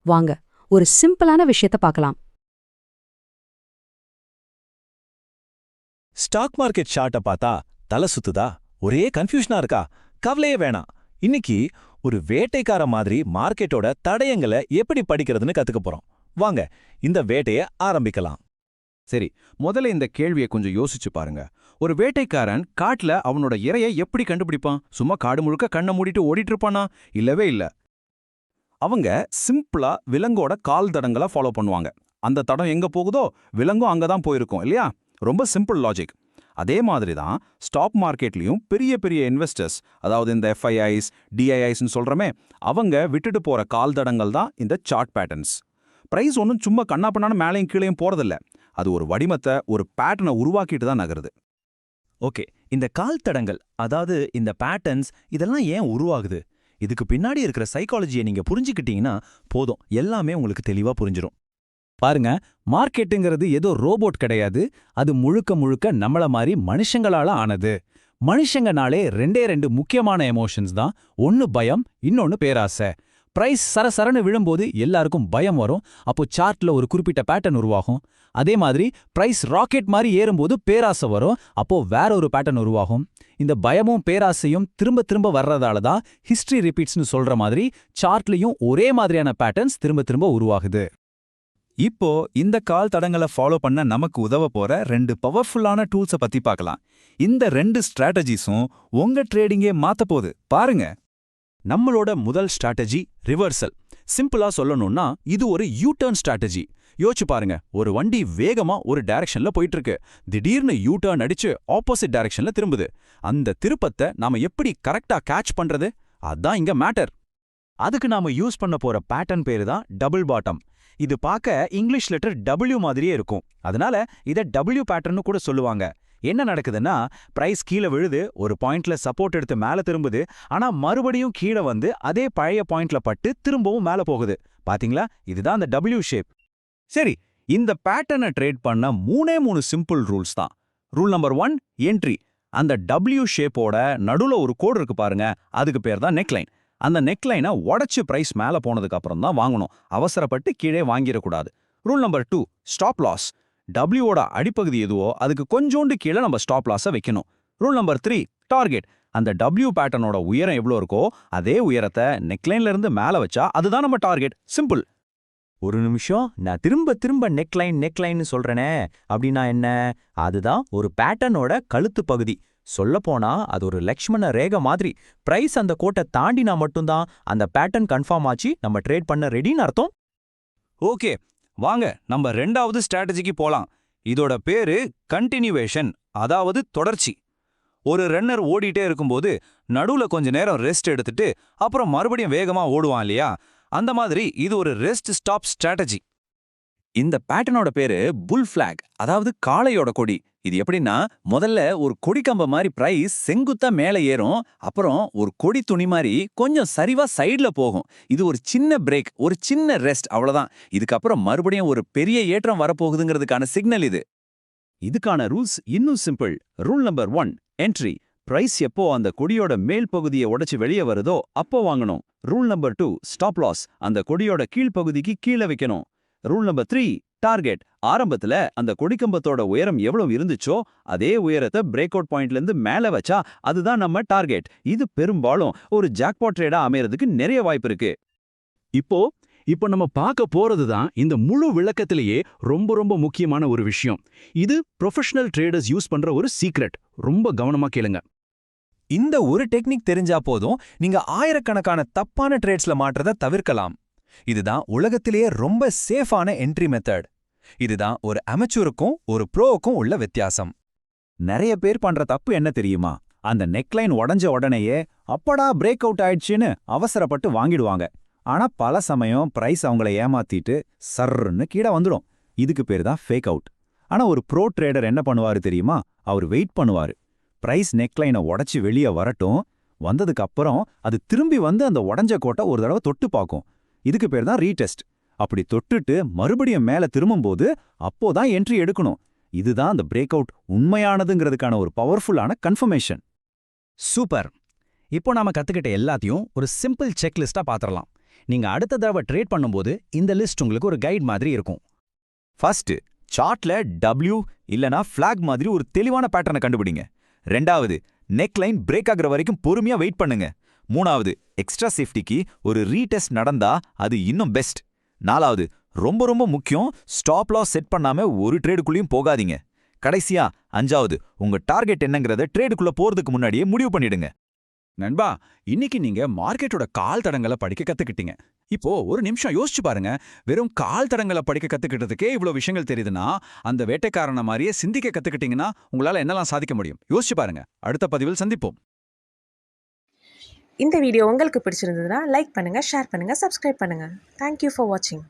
வாங்க ஒரு சிம்பிளான விஷயத்த பார்க்கலாம். ஸ்டாக் மார்க்கெட் சார்ட்ட பார்த்தா தலை சுத்துதா, ஒரே கன்ஃபியூஷனா இருக்கா? கவலையே வேணாம். இன்னைக்கு ஒரு வேட்டைக்கார மாதிரி மார்க்கெட்டோட தடயங்களை எப்படி படிக்கிறதுன்னு கத்துக்க போறோம். வாங்க இந்த வேட்டைய ஆரம்பிக்கலாம். சரி, முதல்ல இந்த கேள்வியை கொஞ்சம் யோசிச்சு பாருங்க. ஒரு வேட்டைக்காரன் காட்டுல அவனோட இரையை எப்படி கண்டுபிடிப்பான்? சும்மா காடு முழுக்க கண்ணை மூடிட்டு ஓடிட்டு இருப்பானா? இல்லவே இல்ல. அவங்க சிம்பிளா விலங்கோட கால் தடங்களை ஃபாலோ பண்ணுவாங்க. அந்த தடம் எங்க போகுதோ விலங்கும் அங்கதான் போயிருக்கும் இல்லையா? ரொம்ப சிம்பிள் லாஜிக். அதே மாதிரி தான் ஸ்டாக் மார்க்கெட்லயும் பெரிய பெரிய இன்வெஸ்டர்ஸ், அதாவது இந்த எஃப்ஐஐஸ், டிஐஐஸ்ன்னு சொல்றமே, அவங்க விட்டுட்டு போற கால் தடங்கள் தான் இந்த சார்ட் பேட்டர்ன்ஸ். பிரைஸ் ஒன்றும் சும்மா கண்ணாப்பண்ணான மேலையும் கீழையும் போறதில்ல. அது ஒரு வடிவத்தை, ஒரு பேட்டர்னை உருவாக்கிட்டு தான் நகருது. ஓகே, இந்த கால் தடங்கள், அதாவது இந்த பேட்டர்ன்ஸ், இதெல்லாம் ஏன் உருவாகுது? இதுக்கு பின்னாடி இருக்கிற சைக்காலஜியை நீங்க புரிஞ்சுக்கிட்டீங்கன்னா போதும், எல்லாமே உங்களுக்கு தெளிவா புரிஞ்சிரும். பாருங்க, மார்க்கெட்டுங்கிறது ஏதோ ரோபோட் கிடையாது. அது முழுக்க முழுக்க நம்மள மாதிரி மனுஷங்களால ஆனது. மனுஷங்கனாலே ரெண்டு முக்கியமான எமோஷன்ஸ் தான். ஒன்னு பயம், இன்னொன்னு பேராசை. பிரைஸ் சரசரன்னு விழும்போது எல்லாருக்கும் பயம் வரும். அப்போ சார்ட்ல ஒரு குறிப்பிட்ட பேட்டர்ன் உருவாகும். அதே மாதிரி பிரைஸ் ராக்கெட் மாதிரி ஏறும்போது பேராசை வரும். அப்போ வேற ஒரு பேட்டர்ன் உருவாகும். இந்த பயமும் பேராசையும் திரும்ப திரும்ப வர்றதால தான் ஹிஸ்டரி ரிப்பீட்ஸ்னு சொல்ற மாதிரி சார்ட்லயும் ஒரே மாதிரியான பேட்டர்ன்ஸ் திரும்ப திரும்ப உருவாகுது. இப்போ இந்த கால் தடங்களை ஃபாலோ பண்ண நமக்கு உதவ போற 2 பவர்ஃபுல்லான டூல்ஸை பத்தி பார்க்கலாம். இந்த 2 ஸ்ட்ராட்டஜிஸும் உங்க ட்ரேடிங்கே மாத்த போகுது. பாருங்க. நம்மளோட முதல் ஸ்ட்ராட்டஜி ரிவர்சல். சிம்பிளா சொல்லணும்னா இது ஒரு யூ டர்ன் ஸ்ட்ராட்டஜி. யோசிச்சு பாருங்க, ஒரு வண்டி வேகமா ஒரு டைரக்ஷன்ல போயிட்டு இருக்கு. திடீர்னு யூ டர்ன் அடிச்சு ஆப்போசிட் டைரக்ஷன்ல திரும்புது. அந்த திருப்பத்தை நாம எப்படி கரெக்டா கேட்ச் பண்றது? அதான் இங்க மேட்டர். அதுக்கு நாம யூஸ் பண்ண போற பேட்டர்ன் பேரு தான் டபுள் பாட்டம். இது பார்க்க இங்கிலீஷ் லெட்டர் W மாதிரியே இருக்கும். அதனால இதை W பேட்டர்ன்னு கூட சொல்லுவாங்க. என்ன நடக்குதுன்னா, பிரைஸ் கீழே விழுது, ஒரு பாயிண்ட்ல சப்போர்ட் எடுத்து மேல திரும்புது. ஆனா மறுபடியும் கீழே வந்து அதே பழைய பாயிண்ட்ல பட்டு திரும்பவும் மேல போகுது. பாத்தீங்களா? இதுதான் அந்த W ஷேப். சரி, இந்த பேட்டர்னை ட்ரேட் பண்ண 3 சிம்பிள் ரூல்ஸ் தான். Rule number 1, entry. அந்த W ஷேப்போட நடுவுல ஒரு கோடு இருக்கு பாருங்க, அதுக்கு பேர் தான் நெக்லைன். அந்த நெக்லைனை உடைச்சு பிரைஸ் மேல போனதுக்கு அப்புறம் தான் வாங்கணும். அவசரப்பட்டு கீழே வாங்கிடக்கூடாது. Rule number 2, stop loss. Wயோட அடிப்பகுதி எதுவோ அதுக்கு கொஞ்சோண்டு கீழே நம்ம ஸ்டாப் லாஸை வைக்கணும். Rule number 3, target. அந்த W பேட்டர்னோட உயரம் எவ்வளோ இருக்கோ அதே உயரத்தை நெக்லைன்ல இருந்து மேல வச்சா அதுதான் நம்ம டார்கெட். சிம்பிள். ஒரு நிமிஷம், நான் திரும்ப திரும்ப நெக்லைன் சொல்றேனே, அப்படின்னா என்ன? அதுதான் ஒரு பேட்டர்னோட கழுத்து பகுதி. சொல்லப்போனா அது ஒரு லக்ஷ்மண ரேகை மாதிரி. பிரைஸ் அந்த கோட்டை தாண்டினா மட்டும்தான் அந்த பேட்டர்ன் கன்ஃபார்ம் ஆச்சு, நம்ம ட்ரேட் பண்ண ரெடின்னு அர்த்தம். ஓகே, வாங்க நம்ம 2வது ஸ்ட்ராட்டஜிக்கு போலாம். இதோட பேரு கண்டினியூவேஷன், அதாவது தொடர்ச்சி. ஒரு ரன்னர் ஓடிட்டே இருக்கும்போது நடுவுல கொஞ்ச நேரம் ரெஸ்ட் எடுத்துட்டு அப்புறம் மறுபடியும் வேகமா ஓடுவான் இல்லையா? அந்த மாதிரி இது ஒரு ரெஸ்ட் ஸ்டாப் ஸ்ட்ராட்டஜி. இந்த பேட்டர்னோட பேரு புல் ஃபிளாக், அதாவது காளையோட கொடி. இது எப்படின்னா, முதல்ல ஒரு கொடிக்கம்ப மாதிரி பிரைஸ் செங்குத்தா மேல ஏறும். அப்புறம் ஒரு கொடி துணி மாதிரி கொஞ்சம் சரிவா சைட்ல போகும். இது ஒரு சின்ன பிரேக், ஒரு சின்ன ரெஸ்ட், அவ்வளவுதான். இதுக்கப்புறம் மறுபடியும் ஒரு பெரிய ஏற்றம் வரப்போகுதுங்கிறதுக்கான சிக்னல் இது. இதுக்கான ரூல்ஸ் இன்னும் simple. Rule number 1, entry. Price எப்போ அந்த கொடியோட மேல் பகுதியை உடைச்சு வெளியே வருதோ அப்போ வாங்கணும். Rule number 2, stop loss. அந்த கொடியோட கீழ்ப்பகுதிக்கு கீழே வைக்கணும். Rule number 3, target. ஆரம்பத்துல அந்த கொடிக்கம்பத்தோட உயரம் எவ்வளவு இருந்துச்சோ அதே உயரத்தை பிரேக் அவுட் பாயிண்ட்ல இருந்து மேல வச்சா அதுதான் நம்ம டார்கெட். இது பெரும்பாலும் ஒரு ஜாக்பாட் ட்ரேடா அமையறதுக்கு நிறைய வாய்ப்பு இருக்கு. இப்போ நம்ம பார்க்க போறது தான் இந்த முழு விளக்கத்திலேயே ரொம்ப முக்கியமான ஒரு விஷயம். இது ப்ரொஃபஷனல் ட்ரேடர்ஸ் யூஸ் பண்ற ஒரு சீக்ரெட். ரொம்ப கவனமா கேளுங்க. இந்த ஒரு டெக்னிக் தெரிஞ்சா போதும், நீங்க ஆயிரக்கணக்கான தப்பான ட்ரேட்ஸ்ல மாற்றத தவிர்க்கலாம். இதுதான் உலகத்திலேயே ரொம்ப சேஃபான என்ட்ரி மெத்தட். இதுதான் ஒரு அமெச்சூருக்கும் ஒரு ப்ரோவுக்கும் உள்ள வித்தியாசம். நிறைய பேர் பண்ற தப்பு என்ன தெரியுமா? அந்த நெக்லைன் உடஞ்ச உடனேயே அப்படா பிரேக் அவுட் ஆயிடுச்சுன்னு அவசரப்பட்டு வாங்கிடுவாங்க. ஆனா பல சமயம் பிரைஸ் அவங்கள ஏமாத்திட்டு சர்ன்னு கீழே வந்துடும். இதுக்கு பேர் தான் ஃபேக் அவுட். ஆனா ஒரு ப்ரோ ட்ரேடர் என்ன பண்ணுவாரு தெரியுமா? அவர் வெயிட் பண்ணுவாரு. பிரைஸ் நெக்லைனை உடைச்சு வெளியே வரட்டும். வந்ததுக்கு அப்புறம் அது திரும்பி வந்து அந்த உடஞ்ச கோட்டை ஒரு தடவை தொட்டு பார்க்கும். இதுக்கு பேர் தான் ரீடெஸ்ட். அப்படி தொட்டுட்டு மறுபடியும் மேல திரும்பும்போது அப்போதான் என்ட்ரி எடுக்கணும். இதுதான் அந்த பிரேக் அவுட் உண்மையானதுங்கிறதுக்கான ஒரு பவர்ஃபுல்லான கன்ஃபர்மேஷன். சூப்பர். இப்போ நாம கத்துக்கிட்ட எல்லாத்தையும் ஒரு சிம்பிள் செக்லிஸ்டா பாத்திரலாம். நீங்க அடுத்த தடவை ட்ரேட் பண்ணும்போது இந்த லிஸ்ட் உங்களுக்கு ஒரு கைட் மாதிரி இருக்கும். ஃபர்ஸ்ட் சார்ட்ல W இல்லனா ஃபிளாக் மாதிரி ஒரு தெளிவான பேட்டர்னை கண்டுபிடிங்க. ரெண்டாவது நெக் லைன் பிரேக் ஆகுற வரைக்கும் பொறுமையா வெயிட் பண்ணுங்க. மூணாவது எக்ஸ்ட்ரா சேஃப்டிக்கு ஒரு ரீடெஸ்ட் நடந்தா அது இன்னும் பெஸ்ட். நாலாவது ரொம்ப ரொம்ப முக்கியம், ஸ்டாப் லாஸ் செட் பண்ணாம ஒரு ட்ரேடுக்குள்ளேயும் போகாதீங்க. கடைசியா அஞ்சாவது உங்க டார்கெட் என்னங்கறத ட்ரேடுக்குள்ள போறதுக்கு முன்னாடியே முடிவு பண்ணிடுங்க. நண்பா, இன்னைக்கு நீங்க மார்க்கெட்டோட கால் தடங்களை படிக்க கத்துக்கிட்டீங்க. இப்போ ஒரு நிமிஷம் யோசிச்சு பாருங்க. வெறும் கால் தடங்களை படிக்க கத்துக்கிட்டதுக்கே இவ்ளோ விஷயங்கள் தெரியுதுன்னா, அந்த வேட்டைக்காரன மாதிரியே சிந்திக்க கத்துக்கிட்டீங்கன்னா உங்களால என்னெல்லாம் சாதிக்க முடியும்? யோசிச்சு பாருங்க. அடுத்த பதிவில் சந்திப்போம். இந்த வீடியோ உங்களுக்கு பிடிச்சிருந்ததுன்னா லைக் பண்ணுங்க, ஷேர் பண்ணுங்க, சப்ஸ்கிரைப் பண்ணுங்க. தேங்க்யூ ஃபார் வாட்சிங்.